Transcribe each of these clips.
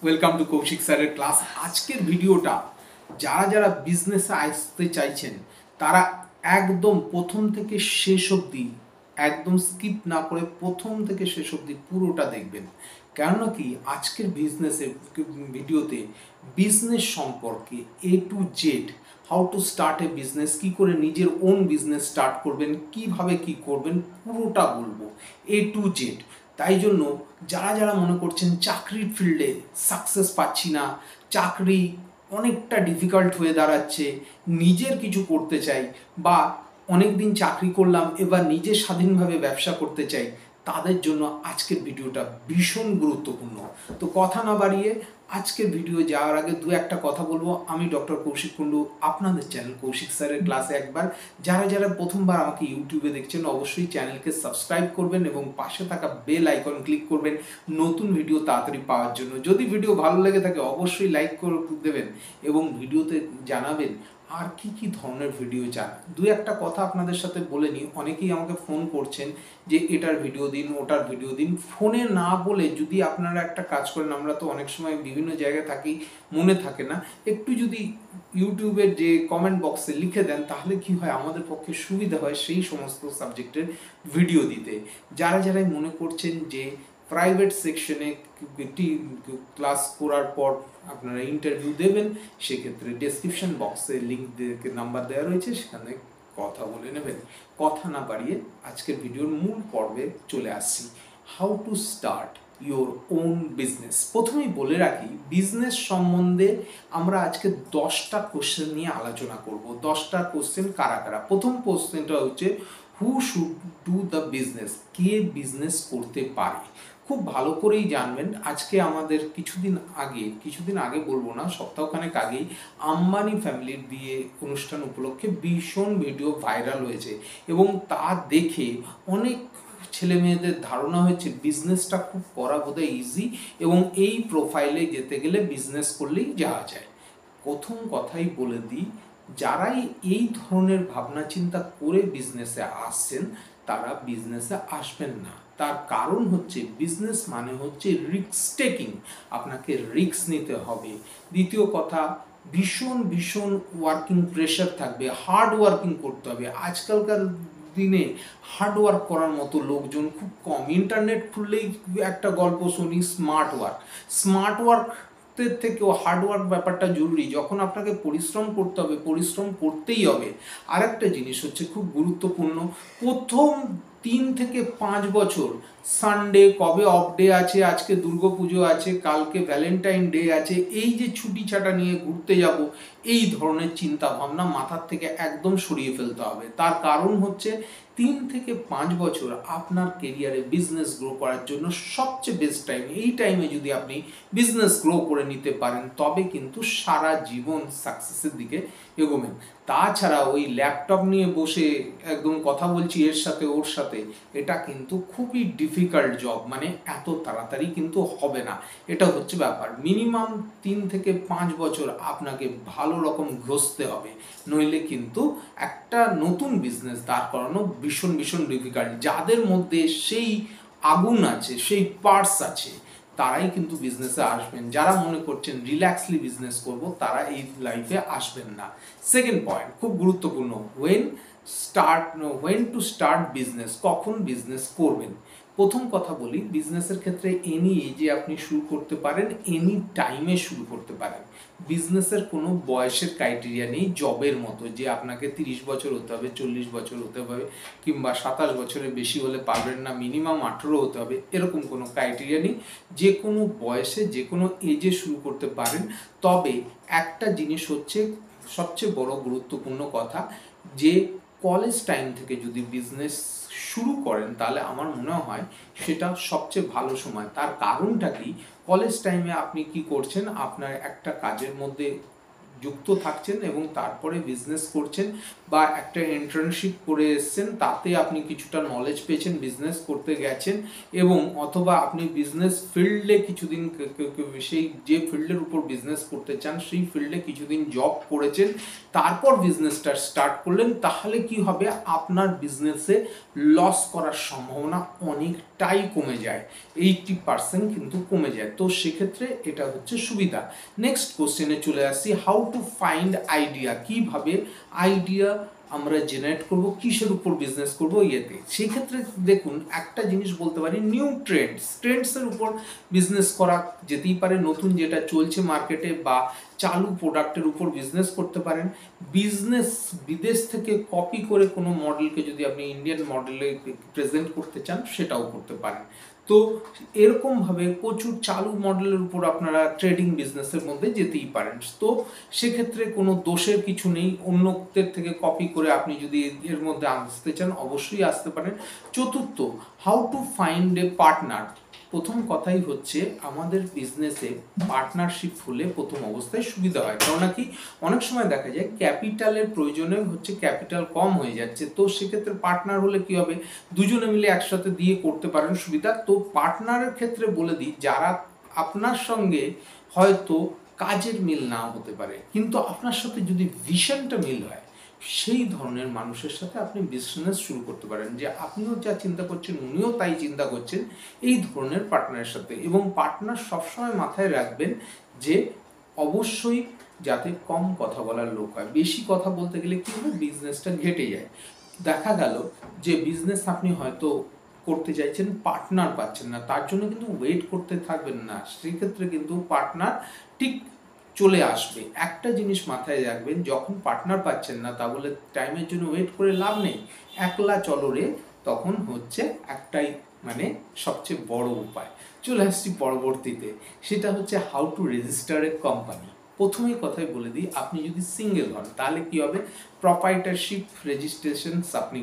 Welcome to Kaushik স্যারের class. আজকের ভিডিওটা যারা যারা বিজনেসে আসতে চাইছেন তারা একদম প্রথম থেকে শেষ অবধি একদম স্কিপ না করে প্রথম থেকে শেষ অবধি পুরোটা দেখবেন। কেননা কি আজকের ভিডিওতে বিজনেস সম্পর্কে A to Z, how to start a business, কী করে নিজের ওন বিজনেস স্টার্ট করবেন, কিভাবে কি করবেন, পুরোটা বলবো A to Z। তাই জন্য যারা যারা মনে করছেন চাকরির ফিল্ডে সাকসেস পাচ্ছি না, চাকরি অনেকটা ডিফিকাল্ট হয়ে দাঁড়াচ্ছে, নিজের কিছু করতে চাই বা অনেক দিন চাকরি করলাম এবার নিজে স্বাধীনভাবে ব্যবসা করতে চাই, তাদের জন্য আজকের ভিডিওটা ভীষণ গুরুত্বপূর্ণ। তো কথা না বাড়িয়ে আজকের ভিডিও যাওয়ার আগে দু একটা কথা বলবো। আমি ডক্টর কৌশিক কুণ্ডু, আপনাদের চ্যানেল কৌশিক স্যারের ক্লাসে একবার যারা যারা প্রথমবার আমাকে ইউটিউবে দেখছেন অবশ্যই চ্যানেলকে সাবস্ক্রাইব করবেন এবং পাশে থাকা বেল আইকন ক্লিক করবেন নতুন ভিডিও তাড়াতাড়ি পাওয়ার জন্য। যদি ভিডিও ভালো লেগে থাকে অবশ্যই লাইক করে দেবেন এবং ভিডিওতে জানাবেন আর কি কি ধরনের ভিডিও চান। দু একটা কথা আপনাদের সাথে বলে নিই, অনেকেই আমাকে ফোন করছেন যে এটার ভিডিও দিন ওটার ভিডিও দিন। ফোনে না বলে যদি আপনারা একটা কাজ করেন, আমরা তো অনেক সময় বিভিন্ন জায়গায় থাকি, মনে থাকে না, একটু যদি ইউটিউবের যে কমেন্ট বক্সে লিখে দেন তাহলে কি হয় আমাদের পক্ষে সুবিধা হয় সেই সমস্ত সাবজেক্টের ভিডিও দিতে। যারা যারাই মনে করছেন যে প্রাইভেট সেকশনে ক্লাস করার পর আপনারা ইন্টারভিউ দেবেন, সেক্ষেত্রে ডেসক্রিপশন বক্সে লিঙ্ক নাম্বার দেওয়া রয়েছে, সেখানে কথা বলে নেবেন। কথা না বাড়িয়ে আজকের ভিডিওর মূল পর্বে চলে আসছি। How to start your own business. প্রথমেই বলে রাখি বিজনেস সম্বন্ধে আমরা আজকে 10টা কোশ্চেন নিয়ে আলোচনা করব। 10টা কোশ্চেন কারা কারা। প্রথম কোশ্চেনটা হচ্ছে হু should do the business, K business করতে পারে। খুব ভালো করেই জানবেন, আজকে আমাদের কিছুদিন আগে বলবো না, সপ্তাহখানেক আগেই আম্বানি ফ্যামিলির বিয়ে অনুষ্ঠান উপলক্ষে ভীষণ ভিডিও ভাইরাল হয়েছে এবং তা দেখে অনেক ছেলে মেয়েদের ধারণা হয়েছে বিজনেসটা খুব করা বোধহয় ইজি এবং এই প্রোফাইলে যেতে গেলে বিজনেস করলেই যাওয়া যায়। প্রথম কথাই বলে দিই, যারাই এই ধরনের ভাবনা চিন্তা করে বিজনেসে আসছেন তারা বিজনেসে আসবেন না। তার কারণ হচ্ছে বিজনেস মানে হচ্ছে রিস্ক টেকিং, আপনাকে রিস্ক নিতে হবে। দ্বিতীয় কথা, ভীষণ ভীষণ ওয়ার্কিং প্রেশার থাকবে, হার্ড ওয়ার্কিং করতে হবে। আজকালকার দিনে হার্ড ওয়ার্ক করার মতো লোকজন খুব কম। ইন্টারনেট খুললেই একটা গল্প শুনি স্মার্ট ওয়ার্ক থেকেও হার্ডওয়ার্ক ব্যাপারটা জরুরি। যখন আপনাকে পরিশ্রম করতে হবে, পরিশ্রম করতেই হবে। আরেকটা জিনিস হচ্ছে খুব গুরুত্বপূর্ণ, প্রথম 3 থেকে 5 বছর সানডে, কবে অফ ডে আছে, আজকে দুর্গাপুজো আছে, কালকে ভ্যালেন্টাইন ডে আছে, এই যে ছুটি ছাটা নিয়ে ঘুরতে যাব, এই ধরনের চিন্তা ভাবনা মাথার থেকে একদম সরিয়ে ফেলতে হবে। তার কারণ হচ্ছে 3 থেকে 5 বছর আপনার কেরিয়ারে বিজনেস গ্রো করার জন্য সবচেয়ে বেস্ট টাইম। এই টাইমে যদি আপনি বিজনেস গ্রো করে নিতে পারেন তবে কিন্তু সারা জীবন সাকসেসের দিকে এগোবেন। তাছাড়া ওই ল্যাপটপ নিয়ে বসে একদম কথা বলছি এর সাথে ওর সাথে, এটা কিন্তু খুবই ডিফিকাল্ট জব, মানে এত তাড়াতাড়ি কিন্তু হবে না। এটা হচ্ছে ব্যাপার। মিনিমাম 3 থেকে 5 বছর আপনাকে ভালো রকম ঘষতে হবে, নইলে কিন্তু একটা নতুন বিজনেস দাঁড় করানো ভীষণ ভীষণ ডিফিকাল্ট। যাদের মধ্যে সেই আগুন আছে, সেই পার্টস আছে, তারাই কিন্তু বিজনেসে আসবেন। যারা মনে করছেন রিল্যাক্সলি বিজনেস করব, তারা এই লাইফে আসবেন না। সেকেন্ড পয়েন্ট খুব গুরুত্বপূর্ণ, ওয়েন টু স্টার্ট বিজনেস, কখন বিজনেস করবেন। প্রথম কথা বলি, বিজনেসের ক্ষেত্রে এনি এজে আপনি শুরু করতে পারেন, এনি টাইমে শুরু করতে পারেন। বিজনেসের কোনো বয়সের ক্রাইটেরিয়া নেই জবের মতো যে আপনাকে 30 বছর হতে হবে, 40 বছর হতে হবে, কিংবা 27 বছরের বেশি হলে পারবেন না, মিনিমাম 18 হতে হবে, এরকম কোনো ক্রাইটেরিয়া নেই। যে কোনো বয়সে যে কোনো এজে শুরু করতে পারেন। তবে একটা জিনিস হচ্ছে সবচেয়ে বড় গুরুত্বপূর্ণ কথা, যে কলেজ টাইম থেকে যদি বিজনেস শুরু করেন তাহলে আমার মনে হয় সেটা সবচেয়ে ভালো সময়। তার কারণটা কি, কলেজ টাইমে আপনি কি করছেন, আপনার একটা কাজের মধ্যে যুক্ত থাকছেন এবং তারপরে বিজনেস করছেন, বা একটা ইন্টার্নশিপ করে এসছেন, তাতে আপনি কিছুটা নলেজ পেয়েছেন, বিজনেস করতে গেছেন, এবং অথবা আপনি বিজনেস ফিল্ডে কিছুদিন সেই যে ফিল্ডের উপর বিজনেস করতে চান সেই ফিল্ডে কিছুদিন জব করেছেন, তারপর বিজনেসটা স্টার্ট করলেন, তাহলে কি হবে, আপনার বিজনেসে লস করার সম্ভাবনা অনেকটাই কমে যায়, 80% কিন্তু কমে যায়। তো সেক্ষেত্রে এটা হচ্ছে সুবিধা। নেক্সট কোশ্চেনে চলে আসছি, হাউ টু ফাইন্ড আইডিয়া, কিভাবে আইডিয়া আমরা জেনারেট করব, কিসের উপর বিজনেস করব ইয়েতে। সেই ক্ষেত্রে দেখুন, একটা জিনিস বলতে পারি, নিউ ট্রেন্ডসের উপর বিজনেস করা যেতেই পারে, নতুন যেটা চলছে মার্কেটে বা চালু প্রোডাক্টের উপর বিজনেস করতে পারেন। বিজনেস বিদেশ থেকে কপি করে কোনো মডেলকে যদি আপনি ইন্ডিয়ান মডেলে প্রেজেন্ট করতে চান, সেটাও করতে পারেন। তো এরকমভাবে প্রচুর চালু মডেলের উপর আপনারা ট্রেডিং বিজনেসের মধ্যে যেতেই পারেন। তো সেক্ষেত্রে কোনো দোষের কিছু নেই, অন্যদের থেকে কপি করে আপনি যদি এর মধ্যে আসতে চান অবশ্যই আসতে পারেন। চতুর্থ, how to find a partner. প্রথম কথাই হচ্ছে, আমাদের বিজনেসে পার্টনারশিপ হলে প্রথম অবস্থায় সুবিধা হয়, কেননা কি অনেক সময় দেখা যায় ক্যাপিটালের প্রয়োজনে হচ্ছে ক্যাপিটাল কম হয়ে যাচ্ছে, তো সেক্ষেত্রে পার্টনার হলে কি হবে, দুজনে মিলে একসাথে দিয়ে করতে পারেন, সুবিধা। তো পার্টনারের ক্ষেত্রে বলে দিই, যারা আপনার সঙ্গে হয়তো কাজের মিল না হতে পারে, কিন্তু আপনার সাথে যদি ভিশনটা মিল হয়, সেই ধরনের মানুষের সাথে আপনি বিজনেস শুরু করতে পারেন, যে আপনিও যা চিন্তা করছেন উনিও তাই চিন্তা করছেন, এই ধরনের পার্টনারের সাথে। এবং পার্টনার সবসময় মাথায় রাখবেন যে অবশ্যই যাতে কম কথা বলার লোক হয়, বেশি কথা বলতে গেলে কি হবে, বিজনেসটা ঘেটে যায়। দেখা গেল যে বিজনেস আপনি হয়তো করতে চাইছেন, পার্টনার পাচ্ছেন না, তার জন্য কিন্তু ওয়েট করতে থাকবেন না, সেক্ষেত্রে কিন্তু পার্টনার ঠিক চলে আসবে। একটা জিনিস মাথায় রাখবেন, যখন পার্টনার পাচ্ছেন না, তা বলে টাইমের জন্য ওয়েট করে লাভ নেই, একলা চলো রে, তখন হচ্ছে একটাই মানে সবচেয়ে বড় উপায়। চলে আসছি পরবর্তীতে, সেটা হচ্ছে how to register a company. প্রথমেই কথাই বলে দিই, আপনি যদি সিঙ্গেল হন তাহলে কি হবে, প্রপাইটারশিপ রেজিস্ট্রেশনস আপনি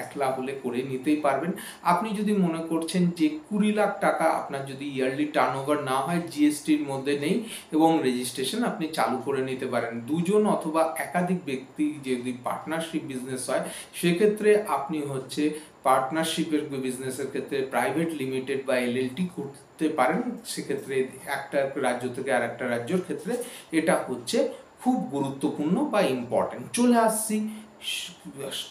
একলা হলে করে নিতেই পারবেন। আপনি যদি মনে করছেন যে 20 লাখ টাকা আপনার যদি ইয়ারলি টার্নওভার না হয়, জিএসটির মধ্যে নেই, এবং রেজিস্ট্রেশন আপনি চালু করে নিতে পারেন। দুজন অথবা একাধিক ব্যক্তি যদি পার্টনারশিপ বিজনেস হয়, সেক্ষেত্রে আপনি হচ্ছে পার্টনারশিপের বিজনেসের ক্ষেত্রে প্রাইভেট লিমিটেড বা এলএলটি করতে পারেন। সেক্ষেত্রে একটা রাজ্য থেকে আর একটা রাজ্যের ক্ষেত্রে এটা হচ্ছে খুব গুরুত্বপূর্ণ বা ইম্পর্টেন্ট। চলে আসছি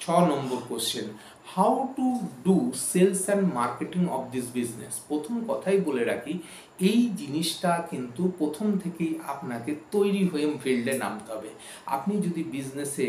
6 number question, how to do sales and marketing of this business. প্রথম কথাই বলে রাখি, এই জিনিসটা কিন্তু প্রথম থেকেই আপনাকে তৈরি হয়ে ফিল্ডে নামতে হবে। আপনি যদি বিজনেসে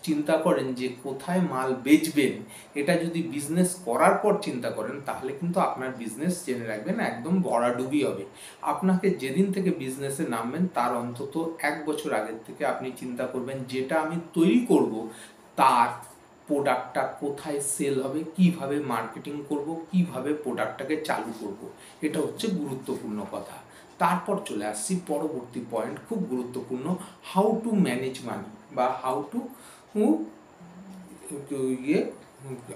চিন্তা করেন যে কোথায় মাল বেচবেন, এটা যদি বিজনেস করার পর চিন্তা করেন, তাহলে কিন্তু আপনার বিজনেস জেনে রাখবেন একদম ভরাডুবি হবে। আপনাকে যেদিন থেকে বিজনেসে নামবেন তার অন্তত 1 বছর আগের থেকে আপনি চিন্তা করবেন, যেটা আমি তৈরি করব তার প্রোডাক্টটা কোথায় সেল হবে, কিভাবে মার্কেটিং করব, কিভাবে প্রোডাক্টটাকে চালু করব, এটা হচ্ছে গুরুত্বপূর্ণ কথা। তারপর চলে আসছি পরবর্তী পয়েন্ট, খুব গুরুত্বপূর্ণ, হাউ টু ম্যানেজ মানি, বা হাউ টু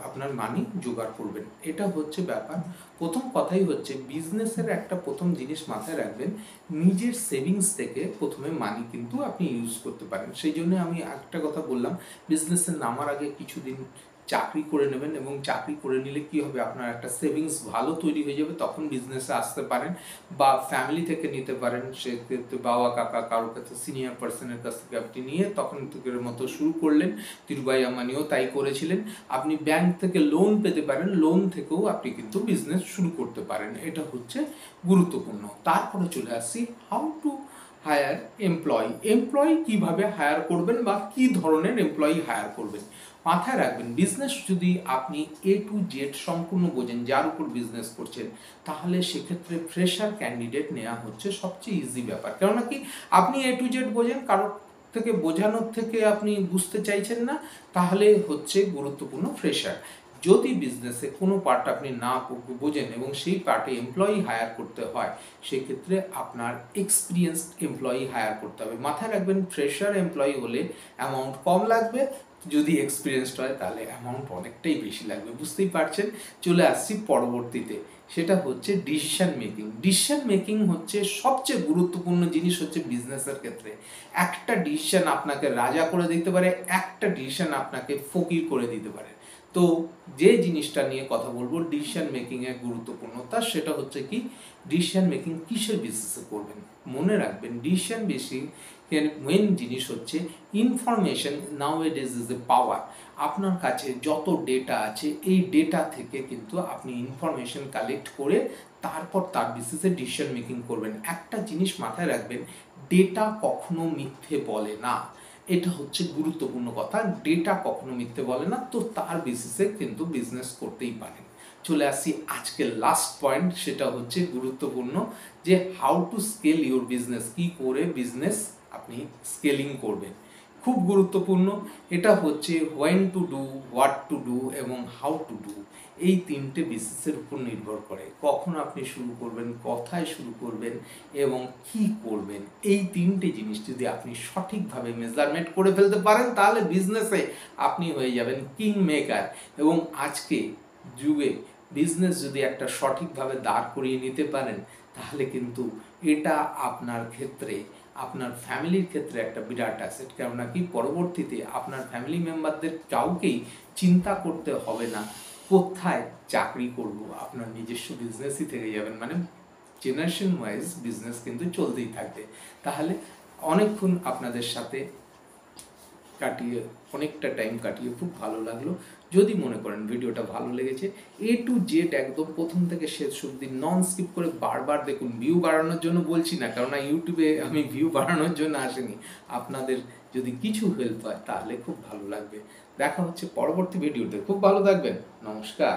আপনার মানি জোগাড় করবেন, এটা হচ্ছে ব্যাপার। প্রথম কথাই হচ্ছে, বিজনেসের একটা প্রথম জিনিস মাথায় রাখবেন, নিজের সেভিংস থেকে প্রথমে মানি কিন্তু আপনি ইউজ করতে পারেন। সেই জন্য আমি একটা কথা বললাম, বিজনেসে নামার আগে কিছুদিন চাকরি করে নেবেন, এবং চাকরি করে নিলে কি হবে, আপনার একটা সেভিংস ভালো তৈরি হয়ে যাবে, তখন বিজনেসে আসতে পারেন, বা ফ্যামিলি থেকে নিতে পারেন, সেক্ষেত্রে বাবা কাকা কারোর কাছে সিনিয়র পার্সনের কাছ থেকে আপনি নিয়ে তখন থেকের মতো শুরু করলেন। তিরুভাই আম্বানিও তাই করেছিলেন। আপনি ব্যাংক থেকে লোন পেতে পারেন, লোন থেকেও আপনি কিন্তু বিজনেস শুরু করতে পারেন, এটা হচ্ছে গুরুত্বপূর্ণ। তারপরে চলে আসছি, হাউ টু হায়ার এমপ্লয়ি কিভাবে হায়ার করবেন, বা কি ধরনের এমপ্লয়ি হায়ার করবেন। মাথায় রাখবেন, বিজনেস যদি আপনি A to Z সম্পূর্ণ বোঝেন, যার উপর বিজনেস করছেন, তাহলে সেক্ষেত্রে ফ্রেশার ক্যান্ডিডেট নেওয়া হচ্ছে সবচেয়ে ইজি ব্যাপার। কেননা কি, আপনি A to Z বোঝেন, কারোর থেকে বোঝানোর থেকে আপনি বুঝতে চাইছেন না, তাহলে হচ্ছে গুরুত্বপূর্ণ ফ্রেশার। যদি বিজনেসে কোনো পার্ট আপনি না বোঝেন এবং সেই পার্টে এমপ্লয়ি হায়ার করতে হয়, সেক্ষেত্রে আপনার এক্সপিরিয়েন্সড এমপ্লয়ি হায়ার করতে হবে। মাথায় রাখবেন, ফ্রেশার এমপ্লয়ি হলে অ্যামাউন্ট কম লাগবে, যদি এক্সপিরিয়েন্সড হয় তাহলে অ্যামাউন্ট অনেকটাই বেশি লাগবে, বুঝতেই পারছেন। চলে আসছি পরবর্তীতে, সেটা হচ্ছে ডিসিশন মেকিং। ডিসিশন মেকিং হচ্ছে সবচেয়ে গুরুত্বপূর্ণ জিনিস হচ্ছে বিজনেসের ক্ষেত্রে। একটা ডিসিশন আপনাকে রাজা করে দিতে পারে, একটা ডিসিশন আপনাকে ফকির করে দিতে পারে। তো যে জিনিসটা নিয়ে কথা বলবো ডিসিশন মেকিংয়ের গুরুত্বপূর্ণতা, সেটা হচ্ছে কি ডিসিশন মেকিং কিসের বেসিসে করবেন। মনে রাখবেন ডিসিশন মেকিং এর মেন জিনিস হচ্ছে ইনফরমেশন নাওএডেজ ইজ এ পাওয়ার। আপনার কাছে যত ডেটা আছে এই ডেটা থেকে কিন্তু আপনি ইনফরমেশন কালেক্ট করে তারপর তার বেসিসে ডিসিশন মেকিং করবেন। একটা জিনিস মাথায় রাখবেন, ডেটা কখনো মিথ্যে বলে না, এটা হচ্ছে গুরুত্বপূর্ণ কথা। ডেটা কখনো মিথ্যে বলে না, তো তার বেসিসে কিন্তু বিজনেস করতেই পারেন। চলে আসি আজকের লাস্ট পয়েন্ট, সেটা হচ্ছে গুরুত্বপূর্ণ, যে how to scale your business. কি করে বিজনেস আপনি স্কেলিং করবেন, খুব গুরুত্বপূর্ণ। এটা হচ্ছে when to do, what to do এবং হাউ টু ডু। এই তিনটে বেসিসের উপর নির্ভর করে কখন আপনি শুরু করবেন, কোথায় শুরু করবেন এবং কি করবেন। এই তিনটে জিনিস যদি আপনি সঠিকভাবে মেজারমেন্ট করে ফেলতে পারেন তাহলে বিজনেসে আপনি হয়ে যাবেন কিং মেকার। এবং আজকে যুগে বিজনেস যদি একটা সঠিকভাবে দাঁড় করিয়ে নিতে পারেন তাহলে কিন্তু এটা আপনার ক্ষেত্রে, আপনার ফ্যামিলির ক্ষেত্রে একটা বিরাট অ্যাসেট। কেননা কি পরবর্তীতে আপনার ফ্যামিলি মেম্বারদের কাউকেই চিন্তা করতে হবে না কোথায় চাকরি করব, আপনার নিজস্ব বিজনেসই থেকে যাবেন। মানে জেনারেশন ওয়াইজ বিজনেস কিন্তু চলতেই থাকবে। তাহলে অনেকক্ষণ আপনাদের সাথে কাটিয়ে, অনেকটা টাইম কাটিয়ে খুব ভালো লাগলো। যদি মনে করেন ভিডিওটা ভালো লেগেছে, এ টু জেড একদম প্রথম থেকে শেষ অবধি নন স্কিপ করে বারবার দেখুন। ভিউ বাড়ানোর জন্য বলছি না, কেননা ইউটিউবে আমি ভিউ বাড়ানোর জন্য আসিনি। আপনাদের যদি কিছু হেল্প হয় তাহলে খুব ভালো লাগবে। দেখা হচ্ছে পরবর্তী ভিডিওতে, খুব ভালো থাকবেন, নমস্কার।